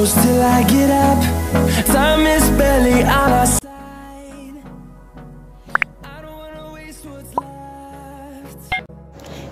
close till I get up. Time is barely on our side. I don't wanna waste what's left.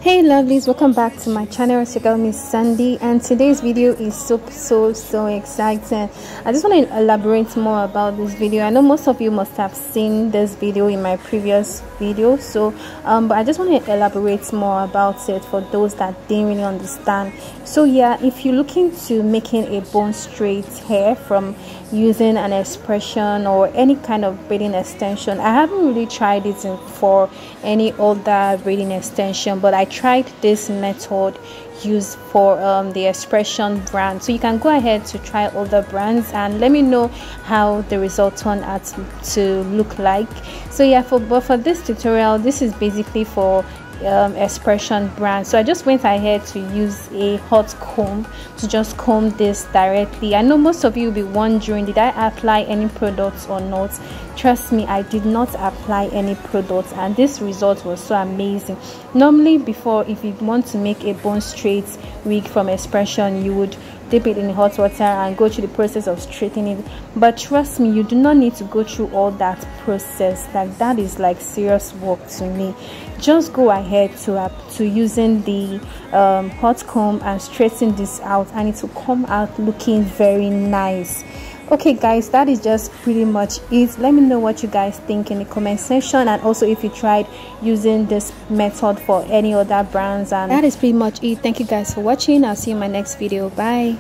Hey lovelies, welcome back to my channel. It's your girl Miss Sandy, and today's video is so exciting. I just want to elaborate more about this video. I know most of you must have seen this video in my previous video, so but I just want to elaborate more about it for those that didn't really understand. So yeah, if you're looking to making a bone straight hair from using an expression or any kind of braiding extension, I haven't really tried it for any other braiding extension, but I tried this method used for the expression brand. So you can go ahead to try other brands and let me know how the result turned out to look like. So yeah, for this tutorial, this is basically for expression brand. So I just went ahead to use a hot comb to just comb this directly. I know most of you will be wondering, did I apply any products or not? Trust me, I did not apply any products, and this result was so amazing. Normally before, if you want to make a bone straight wig from expression, you would dip it in hot water and go through the process of straightening it, but trust me, you do not need to go through all that process. Like, that is like serious work to me. Just go ahead to using the hot comb and straighten this out, and it will come out looking very nice. Okay guys, that is just pretty much it. Let me know what you guys think in the comment section, and also if you tried using this method for any other brands. And that is pretty much it. Thank you guys for watching. I'll see you in my next video. Bye.